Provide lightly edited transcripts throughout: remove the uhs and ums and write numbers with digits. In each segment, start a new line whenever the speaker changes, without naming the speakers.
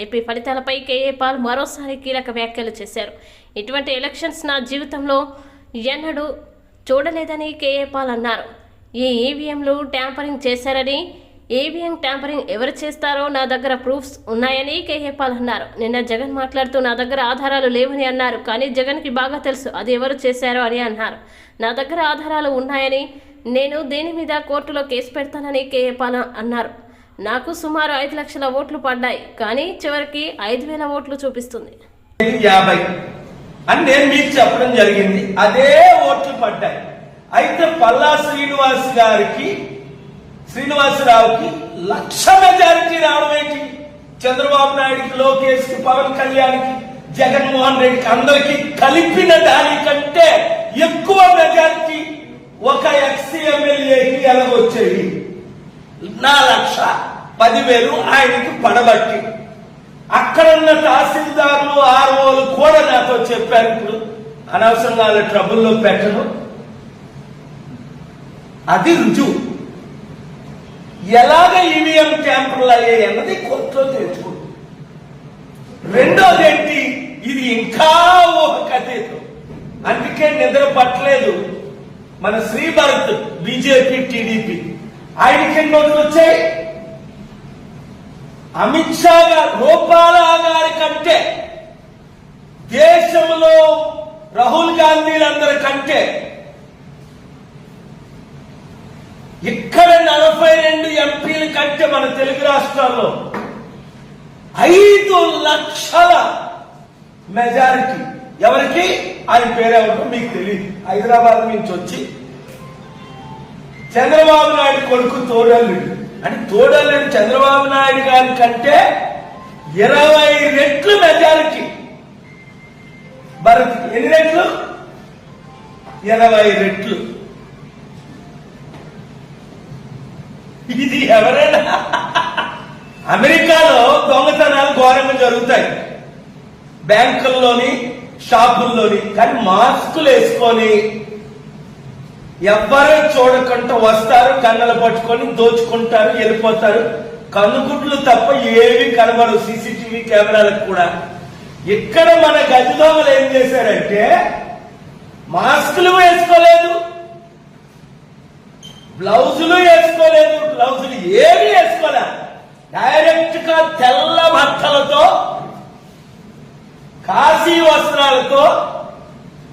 AP ఫలితాలపై KA Paul మరోసారి కీలక వ్యాఖ్యలు చేశారు. ఇటువంటి ఎలక్షన్స్ నా జీవితంలో ఎన్నడూ చూడలేదని కేఏ పాల్ అన్నారు. ఈ ఈవీఎంలు ట్యాంపరింగ్ చేశారని, ఈవీఎం ట్యాంపరింగ్ ఎవరు చేస్తారో నా దగ్గర ప్రూఫ్స్ ఉన్నాయని కేఏ పాల్ అన్నారు. నిన్న జగన్ మాట్లాడుతూ నా దగ్గర ఆధారాలు లేవని అన్నారు. కానీ జగన్కి బాగా తెలుసు అది ఎవరు చేశారో అని అన్నారు. నా దగ్గర ఆధారాలు ఉన్నాయని, నేను దీని మీద కోర్టులో కేసు పెడతానని కేఏ పాల్ అన్నారు. నాకు సుమారు 5 లక్షల ఓట్లు పడ్డాయి, కానీ చివరికి 5,000 ఓట్లు చూపిస్తుంది.
50 అని నేను మీకు చెప్పడం జరిగింది. అదే ఓట్లు పడ్డాయి. అయితే పల్లా శ్రీనివాసరావుకి 1,00,000 మెజారిటీ రావడం ఏంటి? చంద్రబాబు నాయుడికి, లోకేష్కి, పవన్ కళ్యాణ్కి, జగన్మోహన్ రెడ్డికి అందరికి కలిపిన దానికంటే ఎక్కువ మెజారిటీ ఒక ఎక్స్ ఎమ్మెల్యేకి ఎలాగొచ్చేది? 4,10,000 ఆయనకి పడబట్టి అక్కడున్న తహసీల్దార్లు, ఆర్ఓలు కూడా నాతో చెప్పారు. ఇప్పుడు అనవసరంగా ట్రబుల్లో పెట్టను. అది రుజువు. ఎలాగ ఈవీఎం ట్యాంపర్లు అయ్యాయి అన్నది కోర్టులో తెలుసుకుంటుంది. రెండోది ఏంటి? ఇది ఇంకా ఒక అతీతం. అందుకే నిద్ర పట్టలేదు మన శ్రీభరత్, బీజేపీ, టీడీపీ. ఆయనకి ఎన్ని ఓట్లు వచ్చాయి? అమిత్ షా రూపాల గారి కంటే, దేశంలో రాహుల్ గాంధీలందరికంటే ఇక్కడ 42 ఎంపీల కంటే మన తెలుగు రాష్ట్రాల్లో 5 లక్షల మెజారిటీ. ఎవరికి? ఆయన పేరేమిటో మీకు తెలియదు. హైదరాబాద్ నుంచి వచ్చి చంద్రబాబు నాయుడు కొడుకు తోడల్లుడు. అంటే తోడల్లుడు చంద్రబాబు నాయుడు గారి కంటే 20 రెట్లు మెజారిటీ భరత్. ఎన్ని రెట్లు? 20 రెట్లు. ఇది ఎవరైనా? అమెరికాలో దొంగతనాలు ఘోరంగా జరుగుతాయి, బ్యాంకుల్లోని, షాపుల్లోని. కానీ మాస్కులు వేసుకొని ఎవ్వరూ చూడకుండా వస్తారు, కన్నలు పట్టుకొని దోచుకుంటారు, వెళ్ళిపోతారు. కన్నుగుడ్లు తప్ప ఏవి కనబడవు సీసీటీవీ కెమెరాలకు కూడా. ఇక్కడ మన గజ దొంగలు ఏం చేశారంటే మాస్కులు వేసుకోలేదు, బ్లౌజులు వేసుకోలేదు, బ్లౌజులు ఏమి వేసుకోలే. డైరెక్ట్ గా తెల్ల బట్టలతో, కాశీ వస్త్రాలతో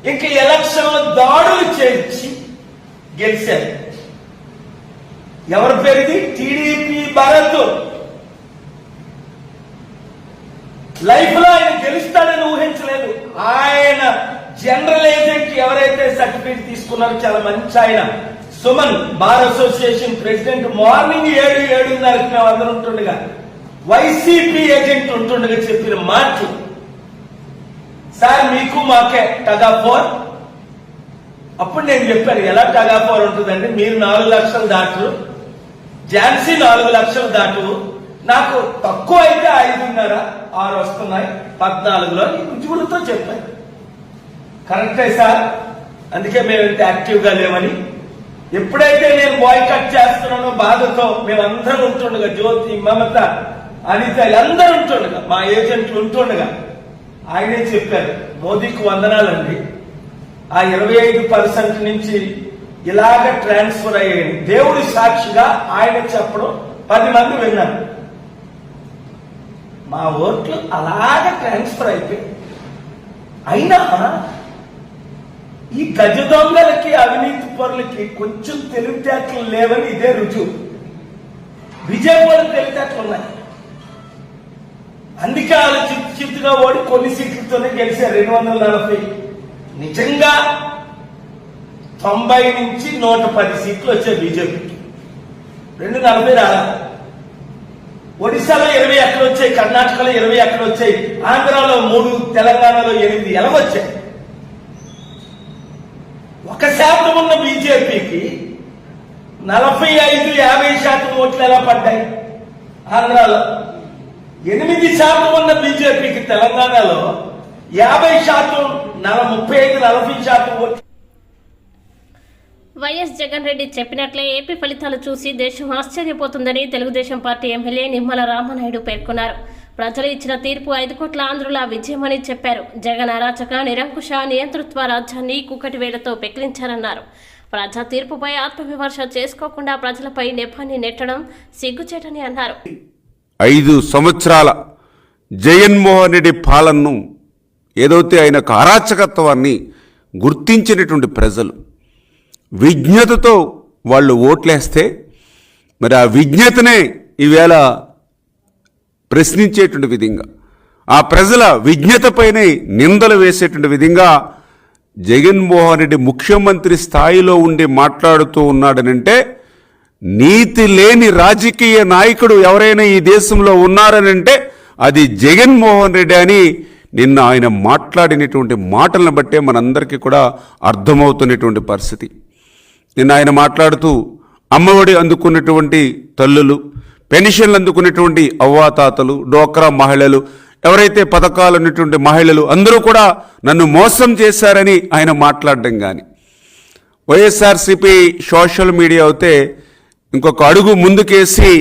ఇంక ఎలక్షన్ దాడులు చేయించి గెలిచారు. ఎవరి పేరుది? టీడీపీ భరత్. లైఫ్ లో ఆయన గెలుస్తాడని ఊహించలేదు. ఆయన జనరల్ ఏజెంట్ ఎవరైతే సర్టిఫికేట్ తీసుకున్నారో చాలా మంచి ఆయన, Suman, bar association president. Morning 7-7:30 మేము అందరం ఉంటుండగా వైసీపీ ఏజెంట్ ఉంటుండగా చెప్పిన మాటలు, సార్ మీకు మాకే టగాఫోర్. అప్పుడు నేను చెప్పాను, ఎలా టగాఫోర్ ఉంటుందండి? మీరు 4 లక్షలు దాటు, ఝాన్సీ 4 లక్షలు దాటు, నాకు తక్కువ అయితే 5.5, 6 వస్తున్నాయి 14లో రుజువులతో చెప్పాను. కరెక్టే సార్, అందుకే మేము ఇంత యాక్టివ్ గా లేవని. ఎప్పుడైతే నేను బాయ్కట్ చేస్తున్నానో బాధతో మేమందరం ఉంటుండగా, జ్యోతి, మమత, అనిత అందరూ ఉంటుండగా, మా ఏజెంట్లు ఉంటుండగా ఆయనే చెప్పారు, మోదీకి వందనాలండి, ఆ 25% నుంచి ఇలాగ ట్రాన్స్ఫర్ అయ్యాయి. దేవుడి సాక్షిగా ఆయన చెప్పడం 10 మంది విన్నారు. మా ఓట్లు అలాగ ట్రాన్స్ఫర్ అయిపోయి. అయినా ఈ గజ దొంగలకి, అవినీతి పరులకి కొంచెం తెలివితేటలు లేవని ఇదే రుజువు. విజయవాడకు తెలివితేటలు ఉన్నాయి. అందుకే వాళ్ళు చిత్తుగా ఓడి కొన్ని సీట్లతోనే గెలిచారు. 240. నిజంగా 90 నుంచి 110 సీట్లు వచ్చాయి బీజేపీకి. 240 రాలా. ఒడిశాలో 20 ఎక్కడ వచ్చాయి, కర్ణాటకలో 20 ఎక్కడ వచ్చాయి, ఆంధ్రాలో 3, తెలంగాణలో 8 ఎలా వచ్చాయి? 1% ఉన్న బీజేపీకి 45-50% ఓట్లు ఎలా పడ్డాయి? ఆంధ్రాలో 8% ఉన్న బీజేపీకి తెలంగాణలో 50%, 35-40% ఓట్లు.
వైఎస్ జగన్ రెడ్డి చెప్పినట్లే ఏపీ ఫలితాలు చూసి దేశం ఆశ్చర్యపోతుందని తెలుగుదేశం పార్టీ ఎమ్మెల్యే నిమ్మల రామనాయుడు పేర్కొన్నారు. ప్రజలు ఇచ్చిన తీర్పు 5 కోట్ల ఆంధ్రుల విజయమని చెప్పారు. జగన్ అరాచక నిరంకుశ నియంతృత్వ రాజ్యాన్ని కుక్కటి వేలతో పెకిలించారన్నారు. ప్రజా తీర్పుపై ఆత్మవిమర్శ చేసుకోకుండా ప్రజలపై నెపాన్ని నెట్టడం సిగ్గుచేటని అన్నారు.
5 సంవత్సరాల జగన్మోహన్ రెడ్డి పాలనను ఏదైతే ఆయన అరాచకత్వాన్ని గుర్తించినటువంటి ప్రజలు విజ్ఞతతో వాళ్ళు ఓట్లేస్తే మరి ఆ విజ్ఞతనే ఈవేళ ప్రశ్నించేటువంటి విధంగా ఆ ప్రజల విజ్ఞతపైనే నిందలు వేసేటువంటి విధంగా జగన్మోహన్ రెడ్డి ముఖ్యమంత్రి స్థాయిలో ఉండి మాట్లాడుతూ ఉన్నాడనంటే నీతి లేని రాజకీయ నాయకుడు ఎవరైనా ఈ దేశంలో ఉన్నారనంటే అది జగన్మోహన్ రెడ్డి అని నిన్న ఆయన మాట్లాడినటువంటి మాటలను బట్టే మనందరికీ కూడా అర్థమవుతున్నటువంటి పరిస్థితి. నిన్న ఆయన మాట్లాడుతూ అమ్మఒడి అందుకున్నటువంటి తల్లులు, పెన్షన్లు అందుకున్నటువంటి అవ్వాతాతలు, డోక్రా మహిళలు, ఎవరైతే పథకాలు ఉన్నటువంటి మహిళలు అందరూ కూడా నన్ను మోసం చేశారని ఆయన మాట్లాడడం కానీ, వైఎస్ఆర్సీపీ సోషల్ మీడియా అయితే ఇంకొక అడుగు ముందుకేసి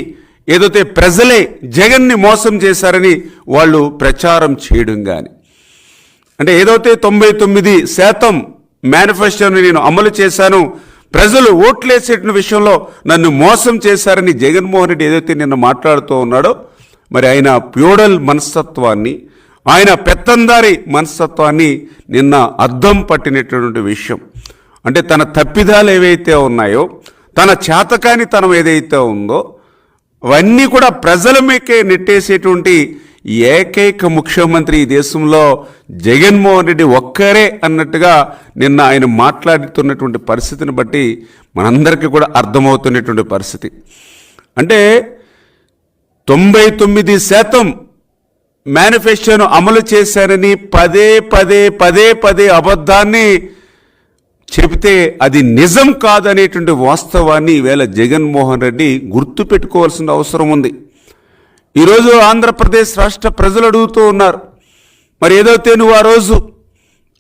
ఏదైతే ప్రజలే జగన్ని మోసం చేశారని వాళ్ళు ప్రచారం చేయడం కానీ, అంటే ఏదైతే 99% మేనిఫెస్టోని నేను అమలు చేశాను, ప్రజలు ఓట్లేసేట విషయంలో నన్ను మోసం చేశారని జగన్మోహన్ రెడ్డి ఏదైతే నిన్న మాట్లాడుతూ ఉన్నాడో మరి ఆయన ప్యూడల్ మనస్తత్వాన్ని, ఆయన పెత్తందారి మనస్తత్వాన్ని నిన్న అద్దం పట్టినటువంటి విషయం. అంటే తన తప్పిదాలు ఏవైతే ఉన్నాయో, తన చేతకానితనం ఏదైతే ఉందో అవన్నీ కూడా ప్రజల మీకే నెట్టేసేటువంటి ఏకైక ముఖ్యమంత్రి ఈ దేశంలో జగన్మోహన్ రెడ్డి ఒక్కరే అన్నట్టుగా నిన్న ఆయన మాట్లాడుతున్నటువంటి పరిస్థితిని బట్టి మనందరికీ కూడా అర్థమవుతున్నటువంటి పరిస్థితి. అంటే 99% మేనిఫెస్టోను అమలు చేశారని పదే అబద్ధాన్ని చెబితే అది నిజం కాదనేటువంటి వాస్తవాన్ని ఈవేళ జగన్మోహన్ రెడ్డి గుర్తుపెట్టుకోవాల్సిన అవసరం ఉంది. ఈరోజు ఆంధ్రప్రదేశ్ రాష్ట్ర ప్రజలు అడుగుతూ ఉన్నారు, మరి ఏదైతే నువ్వు ఆ రోజు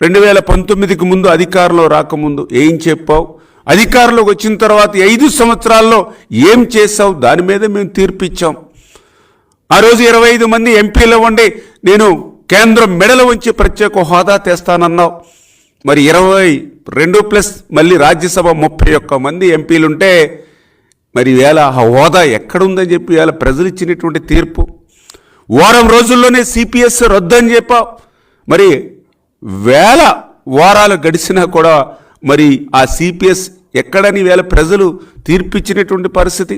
2019కి ముందు అధికారంలో రాకముందు ఏం చెప్పావు, అధికారంలోకి వచ్చిన తర్వాత 5 సంవత్సరాల్లో ఏం చేశావు, దాని మీద మేము తీర్పిచ్చాం. ఆ రోజు 25 మంది ఎంపీలు ఉండి నేను కేంద్రం మెడలు ఉంచి ప్రత్యేక హోదా తెస్తానన్నావు. మరి 22+ మళ్ళీ రాజ్యసభ 31 మంది ఎంపీలుంటే మరి వేళ ఆ హోదా ఎక్కడుందని చెప్పి వేళ ప్రజలు ఇచ్చినటువంటి తీర్పు. వారం రోజుల్లోనే సిపిఎస్ రద్దని చెప్పావు. మరి వేల వారాలు గడిచినా కూడా మరి ఆ సిపిఎస్ ఎక్కడని వేళ ప్రజలు తీర్పిచ్చినటువంటి పరిస్థితి.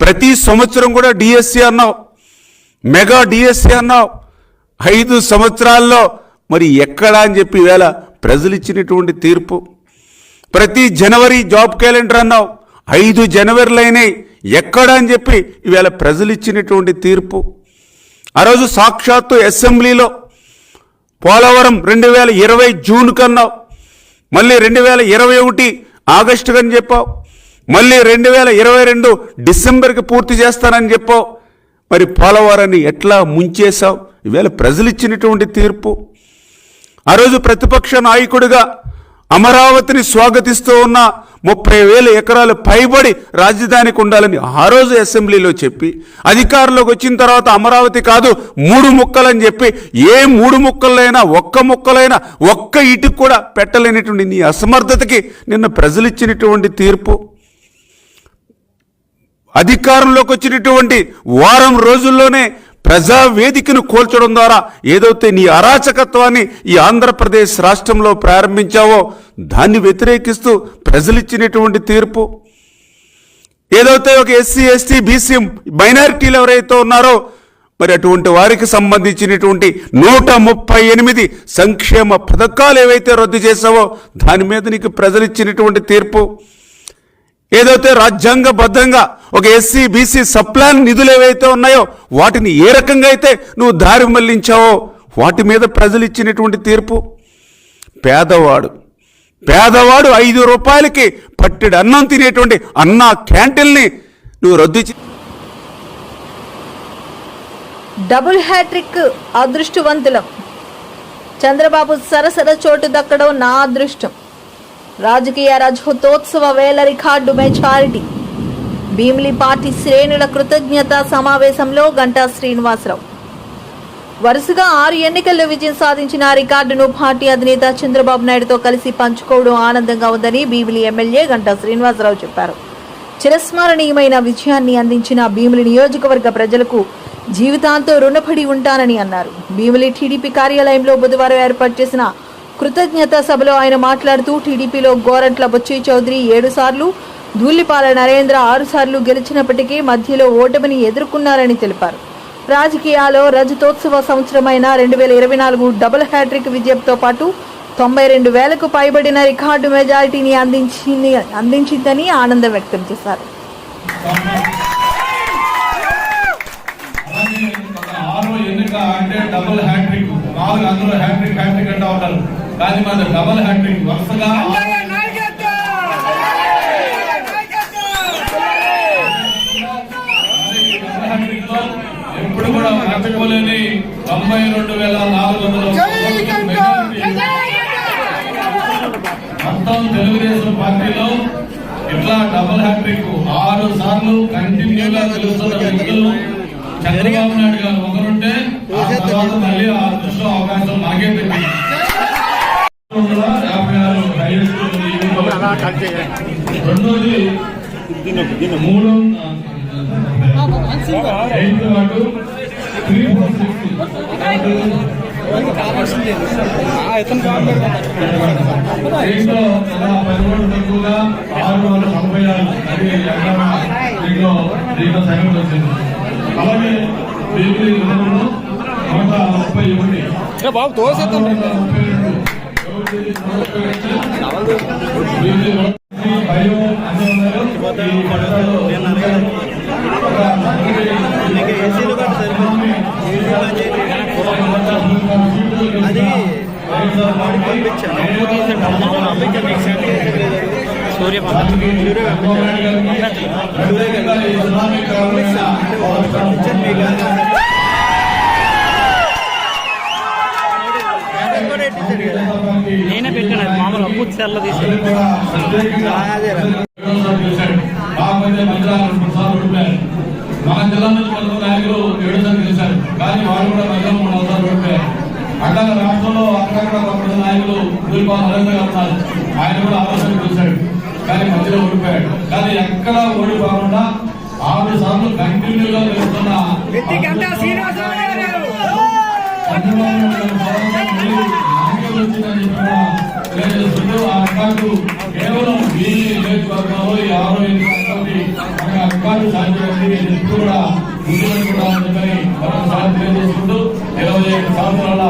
ప్రతి సంవత్సరం కూడా డిఎస్సి అన్నావు, మెగా డిఎస్సి అన్నావు. 5 సంవత్సరాల్లో మరి ఎక్కడా అని చెప్పి వేళ ప్రజలు ఇచ్చినటువంటి తీర్పు. ప్రతి జనవరి జాబ్ క్యాలెండర్ అన్నావు, 5 జనవరిలైనాయి, ఎక్కడా అని చెప్పి ఈవేళ ప్రజలు ఇచ్చినటువంటి తీర్పు. ఆ రోజు సాక్షాత్తు అసెంబ్లీలో పోలవరం 2020 జూన్ కన్నావు, మళ్ళీ 2021 ఆగస్టు కని చెప్పావు, మళ్ళీ 2022 డిసెంబర్కి పూర్తి చేస్తానని చెప్పావు. మరి పోలవరాన్ని ఎట్లా ముంచేశావు, ఈవేళ ప్రజలు ఇచ్చినటువంటి తీర్పు. ఆ రోజు ప్రతిపక్ష నాయకుడిగా అమరావతిని స్వాగతిస్తూ ఉన్న 30,000 ఎకరాలు పైబడి రాజధానికి ఉండాలని ఆ రోజు అసెంబ్లీలో చెప్పి అధికారంలోకి వచ్చిన తర్వాత అమరావతి కాదు 3 ముక్కలని చెప్పి ఏ 3 ముక్కలైనా ఒక్క ఇటుకు కూడా పెట్టలేనటువంటి నీ అసమర్థతకి నిన్న ప్రజలు ఇచ్చినటువంటి తీర్పు. అధికారంలోకి వచ్చినటువంటి వారం రోజుల్లోనే ప్రజావేదికను కోల్చడం ద్వారా ఏదైతే నీ అరాచకత్వాన్ని ఈ ఆంధ్రప్రదేశ్ రాష్ట్రంలో ప్రారంభించావో దాన్ని వ్యతిరేకిస్తూ ప్రజలిచ్చినటువంటి తీర్పు. ఏదైతే ఒక ఎస్సీ ఎస్టీ బీసీ మైనారిటీలు ఎవరైతే ఉన్నారో మరి అటువంటి వారికి సంబంధించినటువంటి 138 సంక్షేమ పథకాలు ఏవైతే రద్దు చేశావో దాని మీద నీకు ప్రజలిచ్చినటువంటి తీర్పు. ఏదైతే రాజ్యాంగబద్ధంగా ఒక ఎస్సీ బీసీ సప్లాన్ నిధులు ఏవైతే ఉన్నాయో వాటిని ఏ రకంగా అయితే నువ్వు దారి మళ్లించావో వాటి మీద ప్రజలు ఇచ్చినటువంటి తీర్పు. పేదవాడు 5 రూపాయలకి పట్టెడు అన్నం తినేటువంటి అన్నా క్యాంటీన్ని నువ్వు రద్దు
డబుల్ హ్యాట్రిక్ అదృష్టవంతులం. చంద్రబాబు సరసర చోటు దక్కడం నా అదృష్టం. రాజకీయ రజతోత్సవ వేల రికార్డు మెజారిటీ. భీమిలి పార్టీ శ్రేణుల కృతజ్ఞత సమావేశంలో గంటా శ్రీనివాసరావు. వరుసగా 6 ఎన్నికల్లో విజయం సాధించిన రికార్డును పార్టీ అధినేత చంద్రబాబు నాయుడుతో కలిసి పంచుకోవడం ఆనందంగా ఉందని భీమిలి ఎమ్మెల్యే గంటా శ్రీనివాసరావు చెప్పారు. చిరస్మరణీయమైన విజయాన్ని అందించిన భీమిలి నియోజకవర్గ ప్రజలకు జీవితాంతం రుణపడి ఉంటానని అన్నారు. భీమిలి టీడీపీ కార్యాలయంలో బుధవారం ఏర్పాటు చేసిన కృతజ్ఞత సభలో ఆయన మాట్లాడుతూ టీడీపీలో గోరంట్ల బొచ్చి చౌదరి 7 సార్లు, ధూళిపాల నరేంద్ర 6 సార్లు గెలిచినప్పటికీ మధ్యలో ఓటమిని ఎదుర్కొన్నారని తెలిపారు. రాజకీయాల్లో రజతోత్సవ సంవత్సరమైన 2024 డబుల్ హ్యాట్రిక్ విజయంతో పాటు 92,000కు పైబడిన రికార్డు మెజారిటీని అందించిందని ఆనందం వ్యక్తం చేశారు.
డబుల్ హ్యాట్రిక్ 4 అందులో హ్యాట్రిక్ అంటూ ఉంటారు, కానీ మన డబుల్ హ్యాట్రిక్ వరుసగా ఎప్పుడు కూడా మర్చిపోలేని 92,400 మొత్తం తెలుగుదేశం పార్టీలో ఇట్లా డబుల్ హ్యాట్రిక్ 6 సార్లు కంటిన్యూగా గెలుస్తున్న వ్యక్తులు చంద్రబాబు నాయుడు గారు ఒకరుంటే ఆ తర్వాత మళ్ళీ ఆ దృష్టిలో అవకాశం నాకే పెట్టింది. 56 రెండోది 3 8 వాటు 3 తక్కువగా 696 దీంట్లో సగం వచ్చింది. అలాగే భీమిలి 131
బాబు తోసేద్దాం
భయం అన్నీ
నేనే పెట్టాను మామూలు అప్పు సెల్ల తీసాను.
మన జిల్లా నుంచి కొంతమంది నాయకులు 7 సార్లు గెలిచారు, కానీ వాళ్ళు కూడా మధ్యలో 3 సార్లు ఓడిపోయారు. అట్లాగే రాష్ట్రంలో అక్కడక్కడ కొంతమంది నాయకులు ధూళిపాల నరేంద్ర గారు ఉన్నారు, ఆయన కూడా 6 సార్లు గెలిచాడు, కానీ మధ్యలో ఓడిపోయాడు. కానీ ఎక్కడ ఓడిపోకుండా 6 సార్లు కంటిన్యూగా గెలుస్తున్న తెలియజేస్తుంటూ ఆ రికార్డు కేవలం ఈ నియోజకవర్గంలో ఈ 6 ఎన్నికలతోటి మన రికార్డు సాధించడానికి ఎప్పుడు కూడా ముందుకుంటామని మరొకసారి తెలియజేసుకుంటూ 25 సంవత్సరాల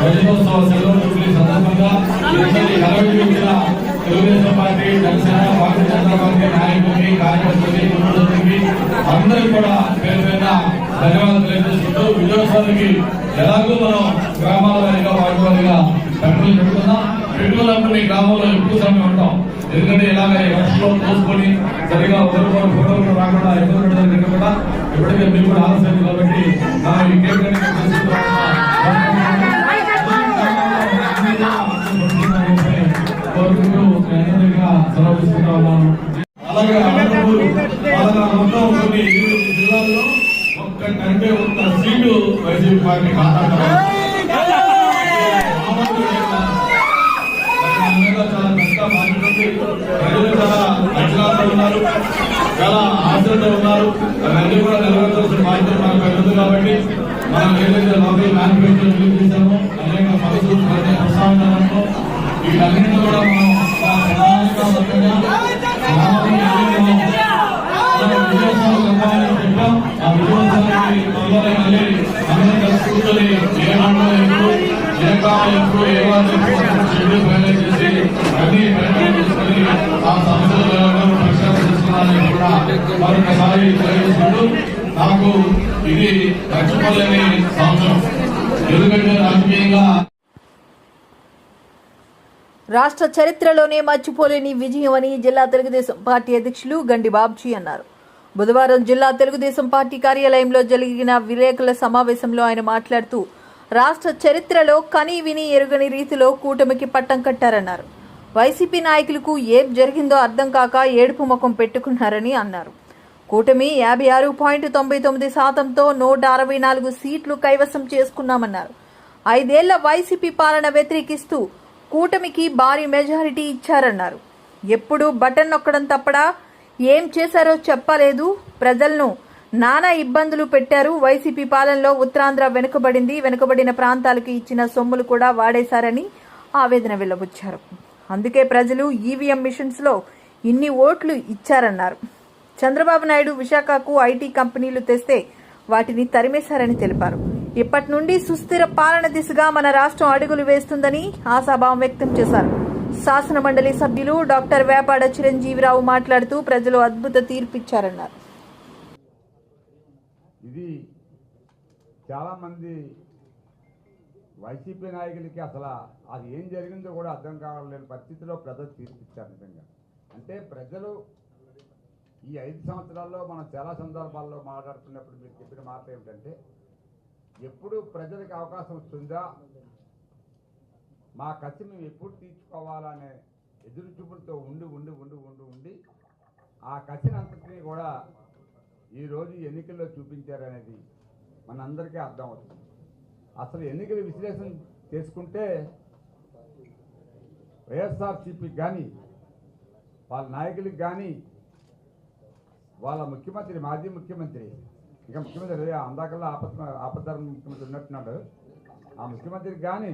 రజతోత్సవ సెలవు జూబ్లీ సందర్భంగా కలవచ్చిన తెలుగుదేశం పార్టీ, జనసేన, భారతీయ జనతా పార్టీ నాయకులకి, కార్యకర్తలకి, కుటుంబానికి అందరికీ కూడా పేరు పేరున ధన్యవాదాలు తెలియజేసుకుంటూ విజయోత్సవానికి ఎలాగో మనం గ్రామాల వారిగా వాడుకోవాలిగా పెట్టుబడులు పెట్టుకుందాం. పెట్టుబడులంటూ ఈ గ్రామంలో ఎక్కువ సమయం ఉంటాం, ఎందుకంటే ఇలాగ వర్షంలో తోసుకొని సరిగా ఒకరికొకరు ఫోటోలు రాకుండా ఎక్కువ పెట్టకుండా ఇప్పటికే మీరు కూడా ఆలస్యం కాబట్టి మనం ఈ కేక్ సెలవుస్తున్నా ఉన్నాను. అలాగే మొత్తం కొన్ని జిల్లాల్లో ఒక్కటంటే ఒక్క సీటు వైసీపీ పార్టీ ఖాతా చాలా కష్టం మాట్లాడుతుంది. ప్రజలు చాలా లక్షణాలతో ఉన్నారు, చాలా ఆశలతో ఉన్నారు. అవన్నీ కూడా నెలకొల్సిన బాధ్యత మనకు పెద్దది కాబట్టి మనం ఏదైతే లోకల్ మ్యానుఫ్యాక్చరింగ్ రిలీజ్ చేశామో అనేక పద్ధతులు ప్రస్తావనలో వీటన్నింటినీ కూడా మనం విజయోత్సవాలు చెప్పాలని చెప్పాం. ఆ విజయోత్సవానికి మళ్ళీ అందరం కలిసి కూర్చొని ఏ మండలం ఎప్పుడు, ఏ కాలం ఎప్పుడు, ఏ వాళ్ళు షెడ్యూల్ ఫైనల్ చేసి అన్ని ప్రయత్నం చేసుకొని ఆ సమస్యలు పరిష్కారం చేసుకోవాలని కూడా మరొకసారి తెలియజేసుకుంటూ నాకు ఇది మర్చిపోలేని సంవత్సరం, ఎందుకంటే రాజకీయంగా
రాష్ట్ర చరిత్రలోనే మర్చిపోలేని విజయం అని జిల్లా తెలుగుదేశం పార్టీ అధ్యక్షులు గండి బాబ్జీ అన్నారు. బుధవారం జిల్లా తెలుగుదేశం పార్టీ కార్యాలయంలో జరిగిన విలేకరుల సమావేశంలో ఆయన మాట్లాడుతూ రాష్ట్ర చరిత్రలో కని విని ఎరుగని రీతిలో కూటమికి పట్టం కట్టారన్నారు. వైసీపీ నాయకులకు ఏం జరిగిందో అర్థం కాక ఏడుపు ముఖం పెట్టుకున్నారని అన్నారు. కూటమి 56.99%తో 164 సీట్లు కైవసం చేసుకున్నామన్నారు. 5 ఏళ్ల వైసీపీ పాలన వ్యతిరేకిస్తూ కూటమికి భారీ మెజారిటీ ఇచ్చారన్నారు. ఎప్పుడు బటన్ నొక్కడం తప్పడా ఏం చేశారో చెప్పలేదు. ప్రజలను నానా ఇబ్బందులు పెట్టారు. వైసీపీ పాలనలో ఉత్తరాంధ్ర వెనుకబడిన ప్రాంతాలకు ఇచ్చిన సొమ్ములు కూడా వాడేశారని ఆవేదన వెల్లబుచ్చారు. అందుకే ప్రజలు ఈవీఎం మిషన్స్ లో ఇన్ని ఓట్లు ఇచ్చారన్నారు. చంద్రబాబు నాయుడు విశాఖకు ఐటీ కంపెనీలు తెస్తే వాటిని తరిమేశారని తెలిపారు. ఇప్పటి నుండి సుస్థిర పాలన దిశగా మన రాష్ట్రం అడుగులు వేస్తుందని ఆశాభావం వ్యక్తం చేశారు. శాసన మండలి సభ్యులు డాక్టర్ వేపాడ చిరంజీవిరావు మాట్లాడుతూ ప్రజలు అద్భుత తీర్పిచ్చారన్నారు.
ఇది చాలామంది వైసీపీ నాయకులకి అసలు అది ఏం జరిగిందో కూడా అర్థం కావలేని పరిస్థితిలో ప్రజలు తీర్పిచ్చారు. నిజంగా అంటే ప్రజలు ఈ 5 సంవత్సరాల్లో మనం చాలా సందర్భాల్లో మాట్లాడుతున్నప్పుడు మీరు చెప్పిన మాట ఏమిటంటే, ఎప్పుడు ప్రజలకు అవకాశం వస్తుందా, మా కసి మేము ఎప్పుడు తీర్చుకోవాలనే ఎదురు చూపులతో ఉండి ఆ కసిని అంతటినీ కూడా ఈరోజు ఎన్నికల్లో చూపించారనేది మనందరికీ అర్థం అవుతుంది. అసలు ఎన్నికల విశ్లేషణ చేసుకుంటే వైఎస్ఆర్సీపీకి కానీ వాళ్ళ నాయకులకు కానీ వాళ్ళ ముఖ్యమంత్రి మాజీ ముఖ్యమంత్రి ఇక ముఖ్యమంత్రి అందాకల్లా ఆపద్ధర్మ ముఖ్యమంత్రి ఉన్నట్టున్నాడు. ఆ ముఖ్యమంత్రికి కానీ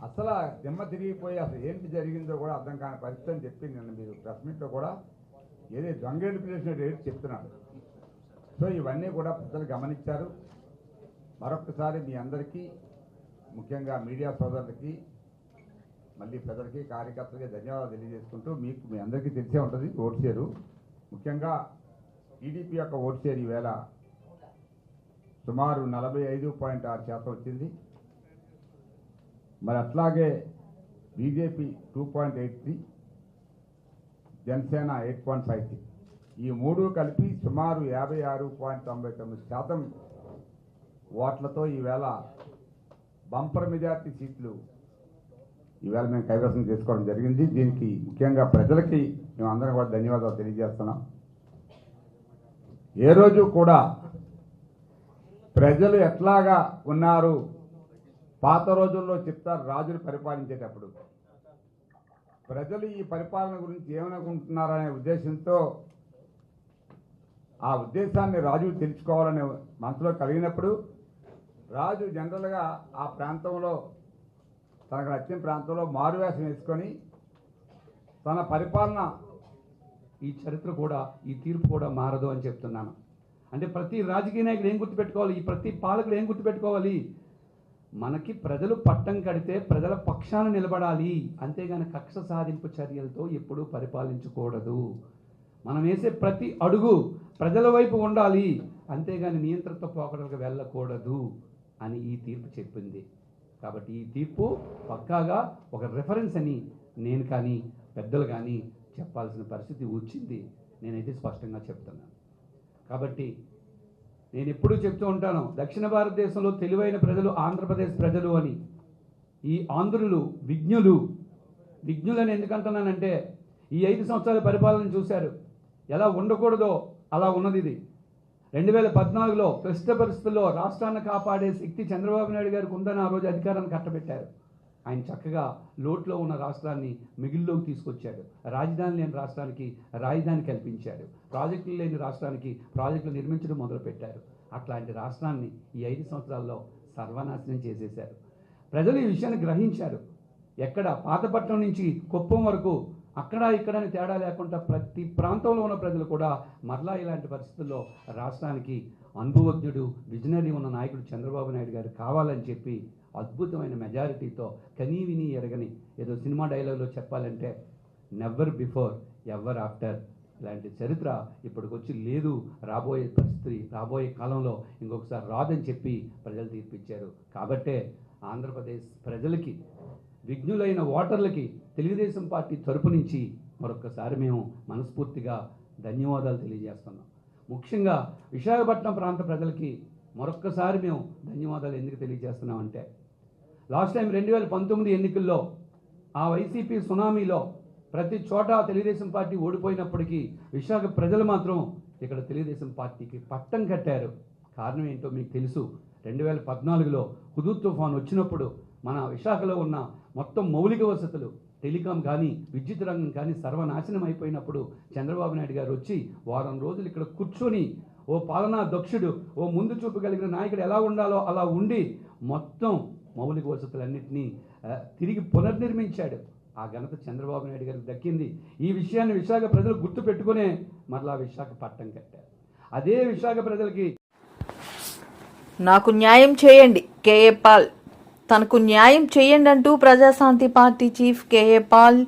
అసలు దిమ్మ తిరిగిపోయి అసలు ఏంటి జరిగిందో కూడా అర్థం కాని పరిస్థితి అని చెప్పి నిన్న మీరు ప్రెస్ మీట్లో కూడా ఏదో దొంగేళ్ళు పిలిచినట్టు ఏంటి చెప్తున్నాడు. సో ఇవన్నీ కూడా ప్రజలు గమనించారు. మరొకసారి మీ అందరికీ ముఖ్యంగా మీడియా సోదరులకి మళ్ళీ ప్రజలకి కార్యకర్తలకి ధన్యవాదాలు తెలియజేసుకుంటూ మీ అందరికీ తెలిసే ఉంటుంది ఓటు షేరు. ముఖ్యంగా టీడీపీ యొక్క ఓటు షేర్ ఈవేళ సుమారు 45.6% వచ్చింది. మరి అట్లాగే బీజేపీ 2.83, జనసేన 8.56, ఈ మూడు కలిపి సుమారు 56.99% ఓట్లతో ఈవేళ బంపర్ మెజార్టీ సీట్లు ఈవేళ మేము కైవసం చేసుకోవడం జరిగింది. దీనికి ముఖ్యంగా ప్రజలకి మేము అందరం కూడా ధన్యవాదాలు తెలియజేస్తున్నాం. ఏ రోజు కూడా ప్రజలు ఎట్లాగా ఉన్నారు, పాత రోజుల్లో చెప్తారు రాజులు పరిపాలించేటప్పుడు, ప్రజలు ఈ పరిపాలన గురించి ఏమనుకుంటున్నారనే ఉద్దేశంతో ఆ ఉద్దేశాన్ని రాజు తెలుసుకోవాలనే మనసులో కలిగినప్పుడు రాజు జనరల్గా ఆ ప్రాంతంలో తనకు నచ్చిన ప్రాంతంలో మారువేషం వేసుకొని తన పరిపాలన
ఈ చరిత్ర కూడా ఈ తీర్పు కూడా మారదు అని చెప్తున్నాను. అంటే ప్రతి రాజకీయ నాయకుడు ఏం గుర్తుపెట్టుకోవాలి, ఈ ప్రతి పాలకుడు ఏం గుర్తుపెట్టుకోవాలి, మనకి ప్రజలు పట్టం కడితే ప్రజల పక్షాన నిలబడాలి, అంతేగాని కక్ష సాధింపు చర్యలతో ఎప్పుడూ పరిపాలించకూడదు. మనం వేసే ప్రతి అడుగు ప్రజల వైపు ఉండాలి, అంతేగాని నియంత్రణతో పోకడలకు వెళ్ళకూడదు అని ఈ తీర్పు చెప్పింది. కాబట్టి ఈ తీర్పు పక్కాగా ఒక రిఫరెన్స్ అని నేను కానీ పెద్దలు కానీ చెప్పాల్సిన పరిస్థితి వచ్చింది. నేనైతే స్పష్టంగా చెప్తున్నాను. కాబట్టి నేను ఎప్పుడూ చెప్తూ ఉంటాను, దక్షిణ భారతదేశంలో తెలివైన ప్రజలు ఆంధ్రప్రదేశ్ ప్రజలు అని. ఈ ఆంధ్రులు విజ్ఞులని ఎందుకంటున్నానంటే ఈ 5 సంవత్సరాల పరిపాలన చూశారు. ఎలా ఉండకూడదో అలా ఉన్నది. ఇది 2014లో క్లిష్ట పరిస్థితుల్లో రాష్ట్రాన్ని కాపాడే శక్తి చంద్రబాబు నాయుడు గారికి ఉందని ఆ రోజు అధికారాన్ని కట్టబెట్టారు. ఆయన చక్కగా లోట్లో ఉన్న రాష్ట్రాన్ని మిగిలిలోకి తీసుకొచ్చాడు. రాజధాని లేని రాష్ట్రానికి రాజధాని కల్పించాడు. ప్రాజెక్టులు లేని రాష్ట్రానికి ప్రాజెక్టులు నిర్మించడం మొదలుపెట్టారు. అట్లాంటి రాష్ట్రాన్ని ఈ 5 సంవత్సరాల్లో సర్వనాశనం చేసేశారు. ప్రజలు ఈ విషయాన్ని గ్రహించారు. ఎక్కడ పాతపట్నం నుంచి కుప్పం వరకు అక్కడ ఇక్కడ తేడా లేకుండా ప్రతి ప్రాంతంలో ఉన్న ప్రజలు కూడా మరలా ఇలాంటి పరిస్థితుల్లో రాష్ట్రానికి అనుభవజ్ఞుడు విజనరీ ఉన్న నాయకుడు చంద్రబాబు నాయుడు గారు కావాలని చెప్పి అద్భుతమైన మెజారిటీతో కనీవిని ఎరగని, ఏదో సినిమా డైలాగ్లో చెప్పాలంటే నెవర్ బిఫోర్ ఎవర్ ఆఫ్టర్ ఇలాంటి చరిత్ర ఇప్పటికొచ్చి లేదు. రాబోయే పరిస్థితి రాబోయే కాలంలో ఇంకొకసారి రాదని చెప్పి ప్రజలు తీర్పిచ్చారు. కాబట్టే ఆంధ్రప్రదేశ్ ప్రజలకి, విఘ్నులైన ఓటర్లకి తెలుగుదేశం పార్టీ తరపు నుంచి మరొక్కసారి మేము మనస్ఫూర్తిగా ధన్యవాదాలు తెలియజేస్తున్నాం. ముఖ్యంగా విశాఖపట్నం ప్రాంత ప్రజలకి మరొక్కసారి మేము ధన్యవాదాలు ఎందుకు తెలియజేస్తున్నామంటే, లాస్ట్ టైం 2019 ఎన్నికల్లో ఆ వైసీపీ సునామీలో ప్రతి చోట తెలుగుదేశం పార్టీ ఓడిపోయినప్పటికీ విశాఖ ప్రజలు మాత్రం ఇక్కడ తెలుగుదేశం పార్టీకి పట్టం కట్టారు. కారణం ఏంటో మీకు తెలుసు. 2014లో హుదూద్ తుఫాన్ వచ్చినప్పుడు మన విశాఖలో ఉన్న మొత్తం మౌలిక వసతులు, టెలికాం కానీ విద్యుత్ రంగం కానీ సర్వనాశనం అయిపోయినప్పుడు చంద్రబాబు నాయుడు గారు వచ్చి వారం రోజులు ఇక్కడ కూర్చొని ఓ పాలనా దక్షుడు, ఓ ముందు చూపు కలిగిన నాయకుడు ఎలా ఉండాలో అలా ఉండి మొత్తం మౌలిక వసతులన్నింటినీ తిరిగి పునర్నిర్మించాడు. ఆ ఘనత చంద్రబాబు నాయుడు గారికి దక్కింది. ఈ విషయాన్ని విశాఖ ప్రజలు గుర్తు పెట్టుకునే మరలా విశాఖ పట్టం కట్టారు. అదే విశాఖ ప్రజలకి
నాకు న్యాయం చేయండి కేఏ పాల్. తనకు న్యాయం చేయండి అంటూ Prajashanti party chief KA Paul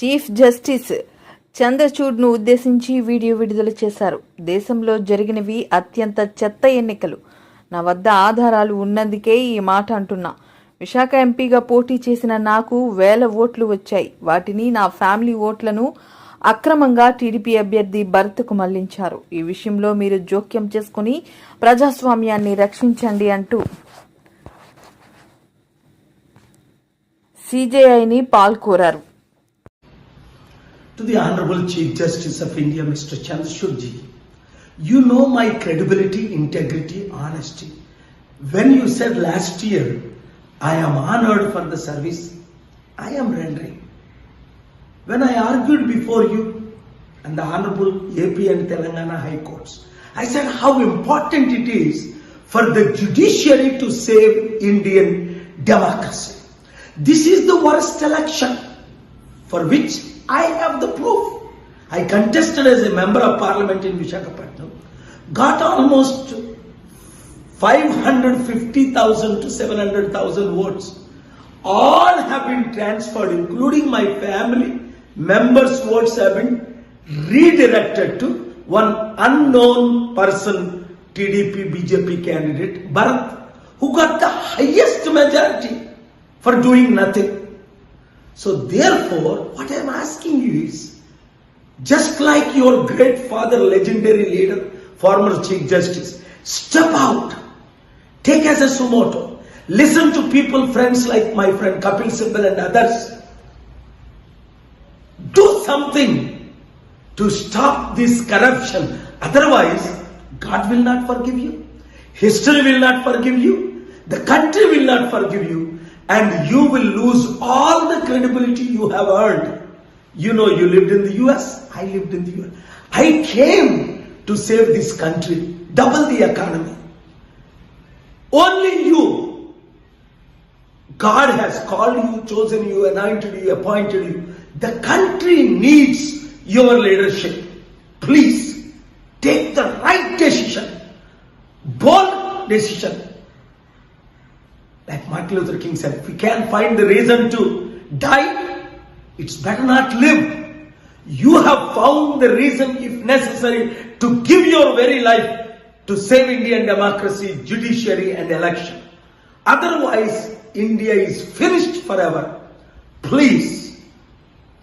chief justice చంద్రచూడ్ను ఉద్దేశించి వీడియో విడుదల చేశారు. దేశంలో జరిగినవి అత్యంత చెత్త ఎన్నికలు. నా వద్ద ఆధారాలు ఉన్నందుకే ఈ మాట అంటున్నా. విశాఖ ఎంపీగా పోటీ చేసిన నాకు 1000 ఓట్లు వచ్చాయి. వాటిని నా ఫ్యామిలీ ఓట్లను అక్రమంగా టీడీపీ అభ్యర్థి భరత్కు మళ్లించారు. ఈ విషయంలో మీరు జోక్యం చేసుకుని ప్రజాస్వామ్యాన్ని రక్షించండి అంటూ సిజేఐని పాల్ కోరారు.
To the Honorable Chief Justice of India, Mr. Chandrachud ji, you know my credibility, integrity, honesty. When you said last year, I am honored for the service I am rendering. When I argued before you and the Honorable AP and Telangana High Courts, I said how important it is for the judiciary to save Indian democracy. This is the worst election for which I have the proof. I contested as a member of parliament in Visakhapatnam, got almost 550,000 to 700,000 votes. All have been transferred, including my family members' votes have been redirected to one unknown person, TDP BJP candidate, Bharat, who got the highest majority for doing nothing. So therefore, what I am asking you is, just like your great father, legendary leader, former Chief Justice, step out, take as a sumoto, listen to people, friends like my friend Kapil Sibal and others. Do something to stop this corruption. Otherwise, God will not forgive you. History will not forgive you. The country will not forgive you. And you will lose all the credibility you have earned. You know, you lived in the US, I lived in the US. I came to save this country, double the economy. Only you. God has called you, chosen you, anointed you, appointed you. The country needs your leadership. Please take the right decision, bold decision. Like Martin Luther King said, if we can't find the reason to die, it's better not live. You have found the reason, if necessary, to give your very life to save Indian democracy, judiciary and election. Otherwise, India is finished forever. Please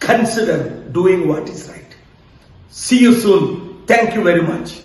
consider doing what is right. See you soon. Thank you very much.